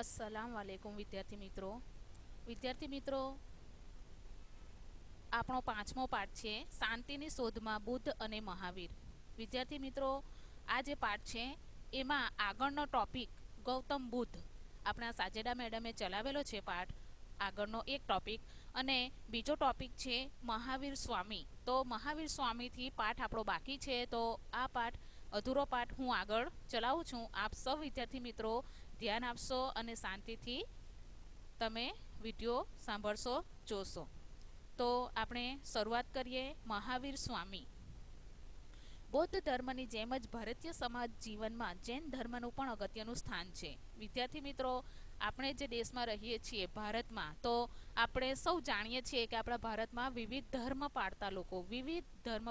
अस्सलाम वालेकुम विद्यार्थी मित्रों આપણો પાંચમો પાઠ છે શાંતિની શોધમાં બુદ્ધ અને મહાવીર। વિદ્યાર્થી મિત્રો આ જે પાઠ છે એમાં આગળનો ટોપિક ગૌતમ બુદ્ધ આપણા સાજેડા મેડમે ચલાવેલો છે પાઠ, આગળનો એક ટોપિક, અને બીજો ટોપિક છે મહાવીર સ્વામી। તો મહાવીર સ્વામીથી પાઠ આપણો બાકી છે, તો આ પાઠ અધૂરો પાઠ હું આગળ ચલાવું છું। આપ સૌ વિદ્યાર્થી મિત્રો ધ્યાન આપશો અને શાંતિથી તમે વિડીયો સાંભળશો, જોશો। તો આપણે શરૂઆત કરીએ। મહાવીર સ્વામી। બૌદ્ધ ધર્મની જેમ જ ભારતીય સમાજ જીવનમાં જૈન ધર્મનું પણ અગત્યનું સ્થાન છે। વિદ્યાર્થી મિત્રો આપણે જે દેશમાં રહીએ છીએ ભારતમાં, તો આપણે સૌ જાણીએ છીએ કે આપણા ભારતમાં વિવિધ ધર્મ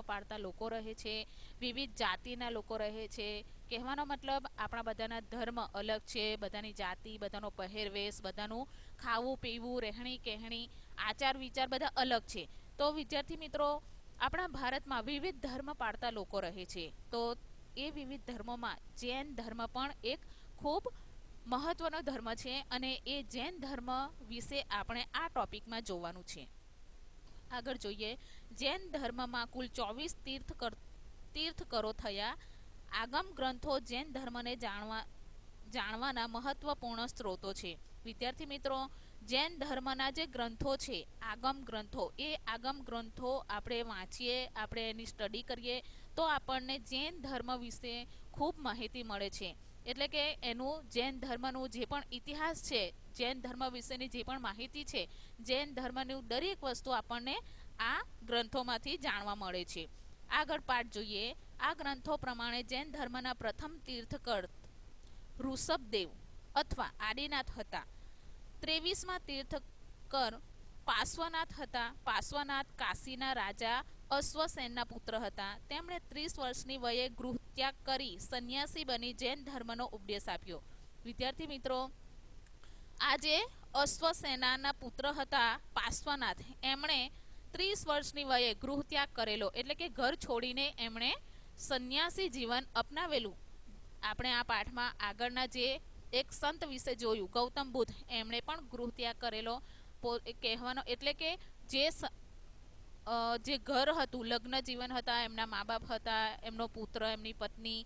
પાળતા લોકો રહે છે, વિવિધ જાતિના લોકો રહે છે। કહેવાનો મતલબ આપણા બધાના ધર્મ અલગ છે, બધાની જાતિ, બધાનો પહેરવેશ, બધાનું ખાવું પીવું, રહેણી કહેણી, આચાર વિચાર બધા અલગ છે। તો વિદ્યાર્થી મિત્રો આપણા ભારતમાં વિવિધ ધર્મ પાળતા લોકો રહે છે, તો એ વિવિધ ધર્મોમાં જૈન ધર્મ પણ એક ખૂબ મહત્વનો ધર્મ છે, અને એ જૈન ધર્મ વિશે આપણે આ ટોપિકમાં જોવાનું છે। આગળ જોઈએ। જૈન ધર્મમાં કુલ 24 તીર્થકરો થયા। આગમ ગ્રંથો જૈન ધર્મને જાણવાના મહત્વપૂર્ણ સ્ત્રોતો છે। વિદ્યાર્થી મિત્રો જૈન ધર્મના જે ગ્રંથો છે આગમ ગ્રંથો આપણે વાંચીએ, આપણે એની સ્ટડી કરીએ તો આપણને જૈન ધર્મ વિશે ખૂબ માહિતી મળે છે। એટલે કે એનું જૈન ધર્મનું જે પણ ઇતિહાસ છે, જૈન ધર્મ વિશેની જે પણ માહિતી છે, જૈન ધર્મનું દરેક વસ્તુ આપણને આ ગ્રંથોમાંથી જાણવા મળે છે। આગળ પાઠ જોઈએ। આ ગ્રંથો પ્રમાણે જૈન ધર્મના પ્રથમ તીર્થકર ઋષભદેવ અથવા આદિનાથ હતા। 23મા તીર્થકર પાર્શ્વનાથ હતા। પાર્શ્વનાથ કાશીના રાજા અશ્વસેનના પુત્ર હતા। તેમણે 30 વર્ષની વયે ગૃહત્યાગ કરી સંન્યાસી બની જૈન ધર્મનો ઉપદેશ આપ્યો। વિદ્યાર્થી મિત્રો આજે અશ્વસેનના પુત્ર હતા પાર્શ્વનાથ, એમણે 30 વર્ષની વયે ગૃહત્યાગ કરેલો, એટલે કે ઘર છોડીને એમણે સંન્યાસી જીવન અપનાવેલું। આપણે આ પાઠમાં આગળના જે એક સંત વિશે જોયું, ગૌતમ બુદ્ધ, એમણે પણ ગૃહત્યાગ કરેલો। કહેવાનો એટલે કે જે ઘર હતું, લગ્ન જીવન હતા, એમના મા બાપ હતા, એમનો પુત્ર, એમની પત્ની,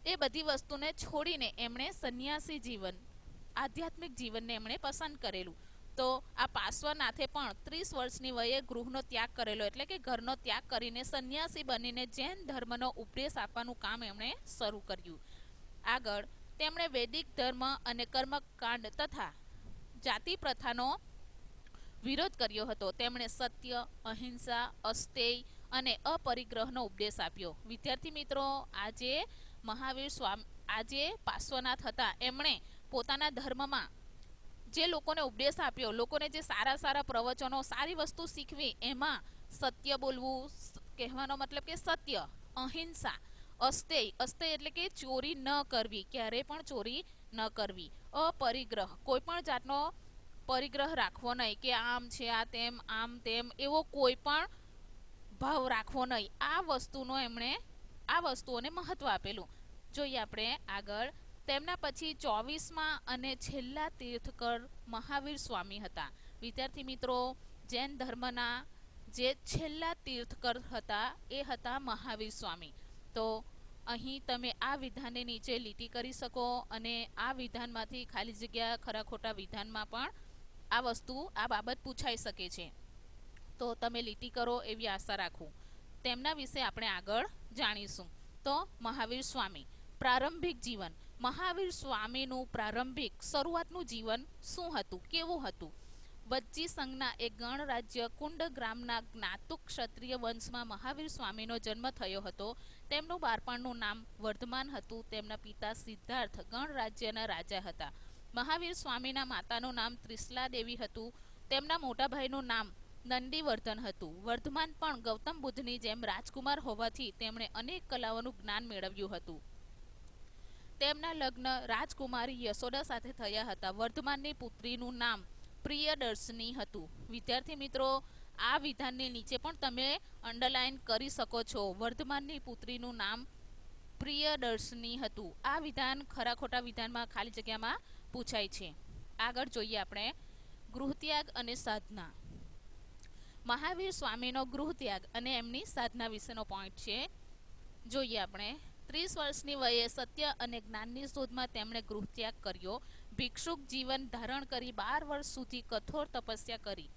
એ બધી વસ્તુને છોડીને એમણે સંન્યાસી જીવન, આધ્યાત્મિક જીવનને એમણે પસંદ કરેલું। તો આ પાર્શ્વનાથે પણ 30 વર્ષની વયે ગૃહનો ત્યાગ કરેલો, એટલે કે ઘરનો ત્યાગ કરીને સંન્યાસી બનીને જૈન ધર્મનો ઉપદેશ આપવાનું કામ એમણે શરૂ કર્યું। આગળ તેમણે વૈદિક ધર્મ અને કર્મકાંડ તથા જાતિ પ્રથાનો વિરોધ કર્યો હતો। તેમણે સત્ય, અહિંસા, અસ્તેય અને અપરિગ્રહનો ઉપદેશ આપ્યો। વિદ્યાર્થી મિત્રો આજે મહાવીર સ્વામી, આજે પાર્શ્વનાથ હતા, એમણે પોતાના ધર્મમાં જે લોકોને ઉપદેશ આપ્યો, લોકોને જે સારા સારા પ્રવચનો, સારી વસ્તુ શીખવી, એમાં સત્ય બોલવું, કહેવાનો મતલબ કે સત્ય, અહિંસા, અસ્તેય એટલે કે ચોરી ન કરવી, ક્યારેય પણ ચોરી ન કરવી, અપરિગ્રહ, કોઈ પણ જાતનો પરિગ્રહ રાખવો નહીં, કે આમ છે આ તેમ, આમ તેમ એવો કોઈ પણ ભાવ રાખવો નહીં। આ વસ્તુઓને મહત્વ આપેલું। જોઈએ આપણે આગળ। તેમના પછી 24મા અને છેલ્લા તીર્થકર મહાવીર સ્વામી હતા। વિદ્યાર્થી મિત્રો જૈન ધર્મના જે છેલ્લા તીર્થકર હતા એ હતા મહાવીર સ્વામી। તો અહીં તમે આ વિધાનને નીચે લીટી કરી શકો, અને આ વિધાનમાંથી ખાલી જગ્યા ખરા ખોટા વિધાનમાં પણ આ બાબત પૂછાઈ શકે છે, તો તમે લીટી કરો એવી આશા રાખું। તેમના વિશે આપણે આગળ જાણીશું। તો મહાવીર સ્વામી પ્રારંભિક જીવન। મહાવીર સ્વામીનું પ્રારંભિક શરૂઆતનું જીવન શું હતું, કેવું હતું? વજ્જી સંઘના એક ગણરાજ્ય કુંડ ગ્રામના જ્ઞાતુક ક્ષત્રિય વંશમાં મહાવીર સ્વામીનો જન્મ થયો હતો। તેમનું બાળપણનું નામ વર્ધમાન હતું। તેમના પિતા સિદ્ધાર્થ ગણરાજ્યના રાજા હતા। મહાવીર સ્વામીના માતાનું નામ ત્રિશલા દેવી હતું। તેમના મોટા ભાઈનું નામ નંદીવર્ધન હતું। વર્ધમાન પણ ગૌતમ બુદ્ધની જેમ રાજકુમાર હોવાથી તેમણે અનેક કલાઓનું જ્ઞાન મેળવ્યું હતું। તેમના લગ્ન રાજકુમારી યશોદા સાથે થયા હતા। વર્ધમાનની પુત્રીનું નામ પ્રિયદર્શિની હતું। વિદ્યાર્થી મિત્રો આ વિધાનની નીચે પણ તમે અંડરલાઈન કરી શકો છો। વર્ધમાનની પુત્રીનું નામ પ્રિયદર્શિની હતું। આ વિધાન ખરા ખોટા વિધાનમાં ખાલી જગ્યામાં પૂછાય છે। આગળ જોઈએ આપણે ગૃહત્યાગ અને સાધના. મહાવીર સ્વામીનો ગૃહત્યાગ અને એમની સાધના વિશેનો પોઈન્ટ છે. જોઈએ આપણે 30 વર્ષની વયે સત્ય અને જ્ઞાનની શોધમાં તેમણે ગૃહત્યાગ કર્યો. ભિક્ષુક જીવન ધારણ કરી 12 વર્ષ સુધી કઠોર તપસ્યા કરી.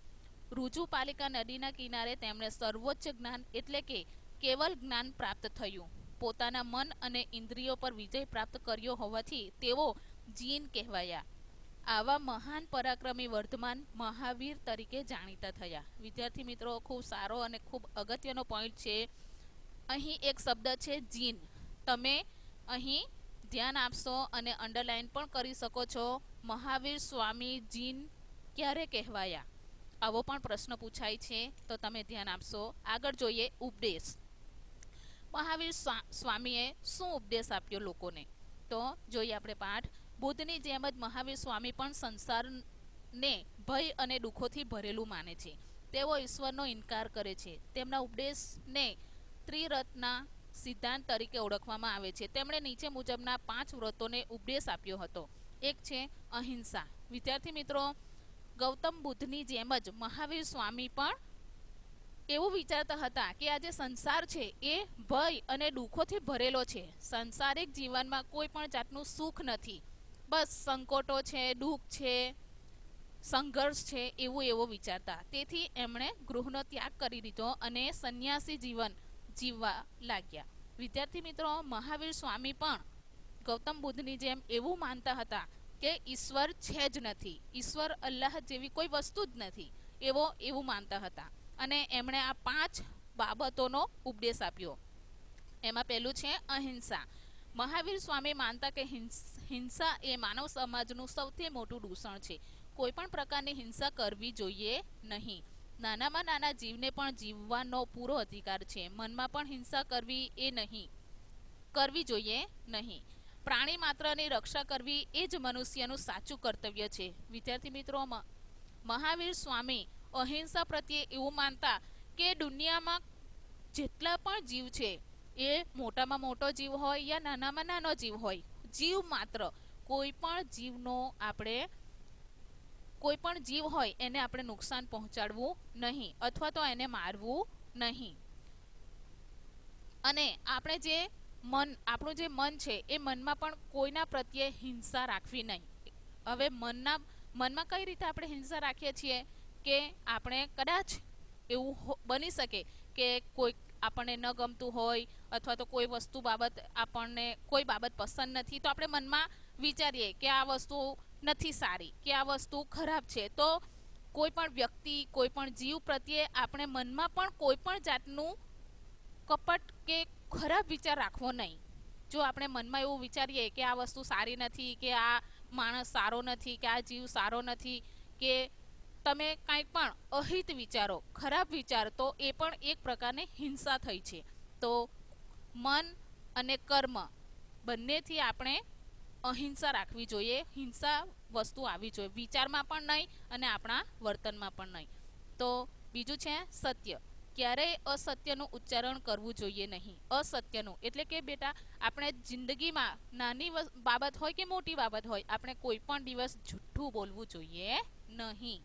ઋજુપાલિકા નદીના કિનારે તેમણે સર્વોચ્ચ જ્ઞાન એટલે કે કેવલ જ્ઞાન પ્રાપ્ત થયું. પોતાના મન અને ઇન્દ્રિયો પર વિજય પ્રાપ્ત કર્યો હોવાથી તેઓ જીન કહેવાયા. આવા મહાન પરાક્રમી વર્ધમાન મહાવીર તરીકે જાણીતા થયા. વિદ્યાર્થી મિત્રો, ખૂબ સારો અને ખૂબ અગત્યનો પોઈન્ટ છે. અહીં એક શબ્દ છે જીન. તમે અહીં ધ્યાન આપશો અને અંડરલાઈન પણ કરી શકો છો. મહાવીર સ્વામી જીન ક્યારે કહેવાયા? આવો પણ પ્રશ્ન પૂછાય છે, તો તમે ધ્યાન આપશો. આગળ જોઈએ ઉપદેશ. મહાવીર સ્વામીએ શું ઉપદેશ આપ્યો લોકોને? તો જોઈએ આપણે પાઠ. બુદ્ધની જેમ જ મહાવીર સ્વામી પણ સંસારને ભય અને દુઃખોથી ભરેલું માને છે. તેઓ ઈશ્વરનો ઇનકાર કરે છે. તેમના ઉપદેશને ત્રિરત્ના સિદ્ધાંત તરીકે ઓળખવામાં આવે છે. તેમણે નીચે મુજબના 5 વ્રતોને ઉપદેશ આપ્યો હતો. એક છે અહિંસા. વિદ્યાર્થી મિત્રો, ગૌતમ બુદ્ધની જેમ જ મહાવીર સ્વામી પણ એવું વિચારતા હતા કે આ જે સંસાર છે એ ભય અને દુઃખોથી ભરેલો છે. સંસારિક જીવનમાં કોઈ પણ જાતનું સુખ નથી, બસ સંકટો છે, દુઃખ છે, સંઘર્ષ છે, એવું વિચારતા. તેથી એમણે ગૃહનો ત્યાગ કરી દીધો અને સંન્યાસી જીવન જીવવા લાગ્યા. વિદ્યાર્થી મિત્રો, મહાવીર સ્વામી પણ ગૌતમ બુદ્ધની જેમ એવું માનતા હતા કે ઈશ્વર છે જ નથી, ઈશ્વર અલ્લાહ જેવી કોઈ વસ્તુ જ નથી, એવું માનતા હતા. અને એમણે આ 5 બાબતોનો ઉપદેશ આપ્યો. એમાં પહેલું છે અહિંસા. મહાવીર સ્વામી માનતા કે હિંસા એ માનવ સમાજનું સૌથી મોટું દૂષણ છે. કોઈ પણ પ્રકારની હિંસા કરવી જોઈએ નહીં. નાનામાં નાના જીવને પણ જીવવાનો પૂરો અધિકાર છે. મનમાં પણ હિંસા કરવી જોઈએ નહીં. પ્રાણી માત્રની રક્ષા કરવી એ જ મનુષ્યનું સાચું કર્તવ્ય છે. વિદ્યાર્થી મિત્રો, મહાવીર સ્વામી અહિંસા પ્રત્યે એવું માનતા કે દુનિયામાં જેટલા પણ જીવ છે, એ મોટામાં મોટો જીવ હોય યા નાનામાં નાનો જીવ હોય, જીવ માત્ર કોઈ પણ જીવ હોય એને આપણે નુકસાન પહોંચાડવું નહીં અથવા તો એને મારવું નહીં. અને આપણું જે મન છે એ મનમાં પણ કોઈના પ્રત્યે હિંસા રાખવી નહીં. હવે મનમાં કઈ રીતે આપણે હિંસા રાખીએ છીએ કે આપણે કદાચ એવું બની શકે કે કોઈ આપણને ન ગમતું હોય અથવા તો કોઈ બાબત પસંદ નથી, તો આપણે મનમાં વિચારીએ કે આ વસ્તુ નથી સારી, કે આ વસ્તુ ખરાબ છે. તો કોઈ પણ વ્યક્તિ, કોઈ પણ જીવ પ્રત્યે આપણે મનમાં પણ કોઈ પણ જાતનું કપટ કે ખરાબ વિચાર રાખવો નહીં. જો આપણે મનમાં એવું વિચારીએ કે આ વસ્તુ સારી નથી, કે આ માણસ સારો નથી, કે આ જીવ સારો નથી, કે તમે કાંઈ પણ અહિત વિચારો, ખરાબ વિચાર, તો એ પણ એક પ્રકારની હિંસા થઈ છે. તો મન અને કર્મ બંનેથી આપણે અહિંસા રાખવી જોઈએ. હિંસા વસ્તુ આવવી જોઈએ વિચારમાં પણ નહીં અને આપણા વર્તનમાં પણ નહીં. તો બીજું છે સત્ય. ક્યારેય અસત્યનું ઉચ્ચારણ કરવું જોઈએ નહીં. અસત્યનું એટલે કે બેટા, આપણે જિંદગીમાં નાની બાબત હોય કે મોટી બાબત હોય, આપણે કોઈ પણ દિવસ જૂઠું બોલવું જોઈએ નહીં.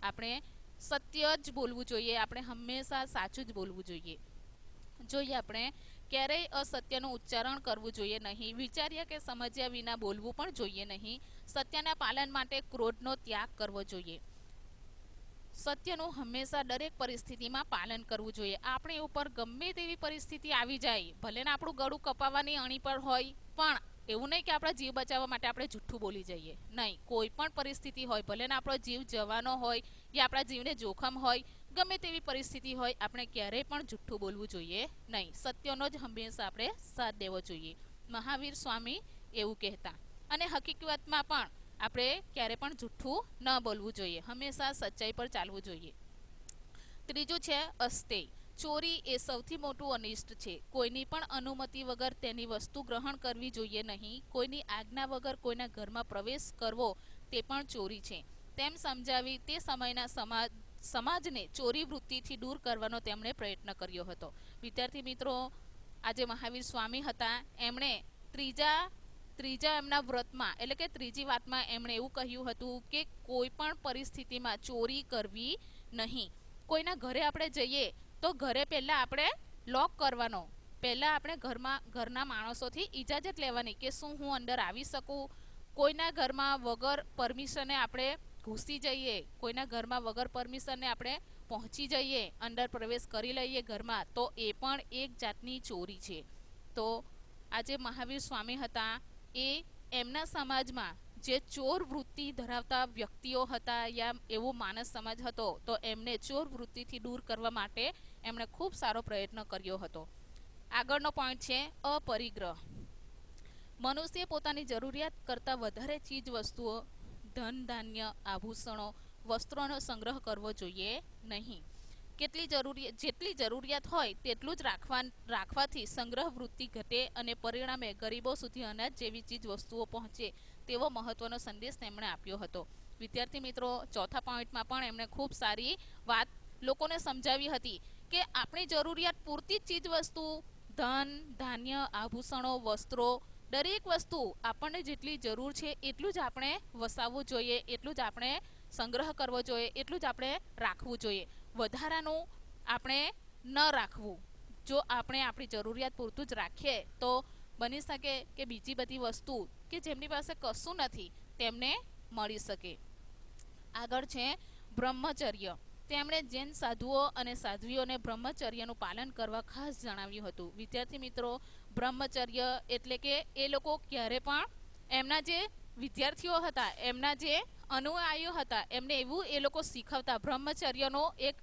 આપણે સત્ય જ બોલવું જોઈએ. આપણે હંમેશા સાચું જ બોલવું જોઈએ. આપણે ક્યારેય અસત્યનું ઉચ્ચારણ કરવું જોઈએ નહીં. વિચાર્યા કે સમજ્યા વિના બોલવું પણ જોઈએ નહીં. સત્યના પાલન માટે ક્રોધનો ત્યાગ કરવો જોઈએ. સત્યનું હંમેશા દરેક પરિસ્થિતિમાં પાલન કરવું જોઈએ. આપણી ઉપર ગમે તેવી પરિસ્થિતિ આવી જાય, ભલે ને આપણું ગળું કપાવવાની અણી પર હોય, પણ એવું નહીં કે આપણા જીવ બચાવવા માટે આપણે જૂઠું બોલી જઈએ. નહીં, કોઈ પણ પરિસ્થિતિ હોય, ભલે ને આપણો જીવ જવાનો હોય યા આપણા જીવને જોખમ હોય, ગમે તેવી પરિસ્થિતિ હોય, આપણે ક્યારેય પણ જૂઠું બોલવું જોઈએ નહીં. સત્યનો જ હંમેશા આપણે સાથ દેવો જોઈએ. મહાવીર સ્વામી એવું કહેતા. અને હકીકતમાં પણ આપણે ક્યારે પણ જૂઠું ન બોલવું જોઈએ. હંમેશા સચ્ચાઈ પર ચાલવું જોઈએ. ત્રીજું છે અસ્તેય. ચોરી એ સૌથી મોટું અનિષ્ટ છે. કોઈની પણ અનુમતિ વગર તેની વસ્તુ ગ્રહણ કરવી જોઈએ નહીં. કોઈની આજ્ઞા વગર કોઈના ઘરમાં પ્રવેશ કરવો તે પણ ચોરી છે. તેમ સમજાવી તે સમયના સમાજને ચોરી વૃત્તિથી દૂર કરવાનો તેમણે પ્રયત્ન કર્યો હતો. વિદ્યાર્થી મિત્રો, આજે મહાવીર સ્વામી હતા, એમણે ત્રીજા ત્રીજા એમના વ્રતમાં એટલે કે ત્રીજી વાતમાં એમણે એવું કહ્યું હતું કે કોઈ પણ પરિસ્થિતિમાં ચોરી કરવી નહીં. કોઈના ઘરે આપણે જઈએ તો ઘરે પહેલાં આપણે લોક કરવાનો, પહેલાં આપણે ઘરના માણસોથી ઇજાજત લેવાની કે શું હું અંદર આવી શકું. કોઈના ઘરમાં વગર પરમિશને આપણે ઘૂસી જઈએ, કોઈના ઘરમાં વગર પરમિશને આપણે પહોંચી જઈએ, અંદર પ્રવેશ કરી લઈએ ઘરમાં, તો એ પણ એક જાતની ચોરી છે. તો આજે મહાવીર સ્વામી હતા એ એમના સમાજમાં જે ચોર વૃત્તિ ધરાવતા વ્યક્તિઓ હતા યા એવો માનસ સમાજ હતો, તો એમને ચોર વૃત્તિથી દૂર કરવા માટે એમણે ખૂબ સારો પ્રયત્ન કર્યો હતો. આગળનો પોઈન્ટ છે અપરિગ્રહ. મનુષ્ય પોતાની જરૂરિયાત કરતાં વધારે ચીજ વસ્તુઓ, ધન ધાન્ય, આભૂષણો, વસ્ત્રોનો સંગ્રહ કરવો જોઈએ નહીં. જેટલી જરૂરિયાત હોય તેટલું જ રાખવાથી સંગ્રહ વૃત્તિ ઘટે અને પરિણામે ગરીબો સુધી અનાજ જેવી ચીજ વસ્તુઓ પહોંચે તેવો મહત્વનો સંદેશ તેમણે આપ્યો હતો. વિદ્યાર્થી મિત્રો, ચોથા પોઈન્ટમાં પણ એમણે ખૂબ સારી વાત લોકોને સમજાવી હતી કે આપણી જરૂરિયાત પૂરતી જ ચીજ વસ્તુ, ધન ધાન્ય, આભૂષણો, વસ્ત્રો, દરેક વસ્તુ આપણને જેટલી જરૂર છે એટલું જ આપણે વસાવવું જોઈએ, એટલું જ આપણે સંગ્રહ કરવો જોઈએ, એટલું જ આપણે રાખવું જોઈએ. વધારાનું આપણે ન રાખવું. જો આપણે આપણી જરૂરિયાત પૂરતું જ રાખીએ તો બની શકે કે બીજી બધી વસ્તુ કે જેમની પાસે કશું નથી તેમને મળી શકે. આગળ છે બ્રહ્મચર્ય. તેમણે જૈન સાધુઓ અને સાધ્વીઓને બ્રહ્મચર્યનું પાલન કરવા ખાસ જણાવ્યું હતું. વિદ્યાર્થી મિત્રો, બ્રહ્મચર્ય એટલે કે એ લોકો ક્યારે પણ એમના જે વિદ્યાર્થીઓ હતા, એમના જે અનુયાયીઓ હતા, એમને એવું એ લોકો શીખવતા. બ્રહ્મચર્યનો એક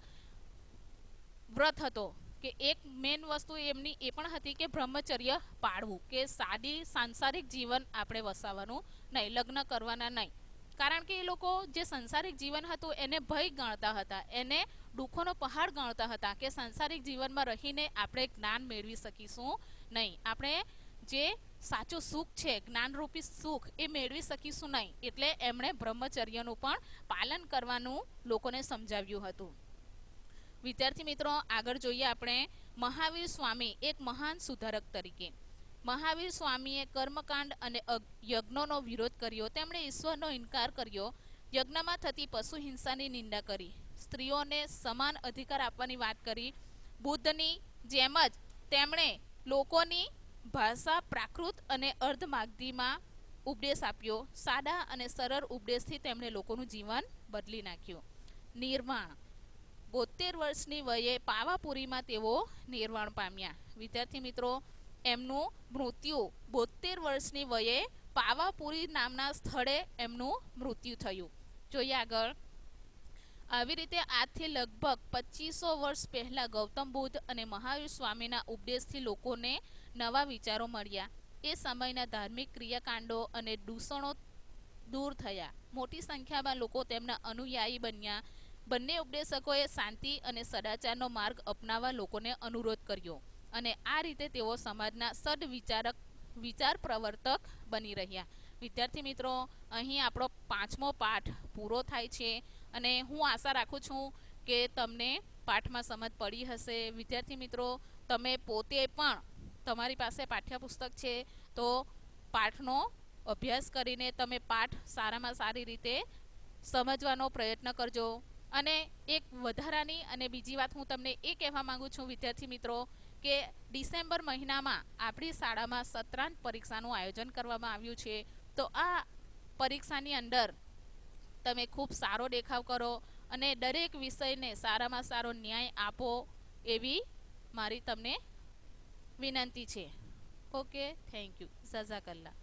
વ્રત હતો કે એક મેન વસ્તુ એમની એ પણ હતી કે બ્રહ્મચર્ય પાળવું, કે સાદી સાંસારિક જીવન આપણે વસાવવાનું નહીં, લગ્ન કરવાના નહીં. કારણ કે એ લોકો જે સંસારિક જીવન હતું એને ભય ગણતા હતા, એને દુઃખોનો પહાડ ગણતા હતા કે સંસારિક જીવનમાં રહીને આપણે જ્ઞાન મેળવી શકીશું નહીં, આપણે જે સાચું સુખ છે, જ્ઞાનરૂપી સુખ, એ મેળવી શકીશું નહીં. એટલે એમણે બ્રહ્મચર્યનું પણ પાલન કરવાનું લોકોને સમજાવ્યું હતું. વિદ્યાર્થી મિત્રો, આગળ જોઈએ આપણે મહાવીર સ્વામી એક મહાન સુધારક તરીકે. મહાવીર સ્વામીએ કર્મકાંડ અને યજ્ઞોનો વિરોધ કર્યો. તેમણે ઈશ્વરનો ઇનકાર કર્યો, યજ્ઞમાં થતી પશુ હિંસાની નિંદા કરી, સ્ત્રીઓને સમાન અધિકાર આપવાની વાત કરી. બુદ્ધની જેમ જ તેમણે લોકોની ભાષા પ્રાકૃત અને અર્ધમાગધીમાં ઉપદેશ આપ્યો. સાદા અને સરળ ઉપદેશથી તેમણે લોકોનું જીવન બદલી નાખ્યું. નિર્વાણ. 72 વર્ષની વયે પાવાપુરીમાં તેઓ નિર્વાણ પામ્યા. વિદ્યાર્થી મિત્રો, એમનું મૃત્યુ 72 વર્ષની વયે પાવાપુરી નામના સ્થળે એમનું મૃત્યુ થયું. જોઈએ આગળ. આવી રીતે આજથી લગભગ 2500 વર્ષ પહેલાં ગૌતમ બુદ્ધ અને મહાવીર સ્વામીના ઉપદેશથી લોકોને નવા વિચારો મળ્યા. એ સમયના ધાર્મિક ક્રિયાકાંડો અને દૂષણો દૂર થયા. મોટી સંખ્યામાં લોકો તેમના અનુયાયી બન્યા. બંને ઉપદેશકોએ શાંતિ અને સદાચારનો માર્ગ અપનાવવા લોકોને અનુરોધ કર્યો અને આ રીતે તેઓ સમાજના વિચાર પ્રવર્તક બની રહ્યા. વિદ્યાર્થી મિત્રો, અહીં આપણો 5મો પાઠ પૂરો થાય છે અને હું આશા રાખું છું કે તમને પાઠમાં સમજ પડી હશે. વિદ્યાર્થી મિત્રો, તમે પોતે પણ તમારી પાસે પાઠ્યપુસ્તક છે તો પાઠનો અભ્યાસ કરીને તમે પાઠ સારામાં સારી રીતે સમજવાનો પ્રયત્ન કરજો. અને એક વધારાની અને બીજી વાત હું તમને એ કહેવા માગું છું વિદ્યાર્થી મિત્રો, કે ડિસેમ્બર મહિનામાં આપણી શાળામાં સત્રાંત પરીક્ષાનું આયોજન કરવામાં આવ્યું છે. તો આ પરીક્ષાની અંદર તમે ખૂબ સારો દેખાવ કરો અને દરેક વિષયને સારામાં સારો ન્યાય આપો એવી મારી તમને વિનંતી છે. Okay, thank you. જઝાકલ્લા.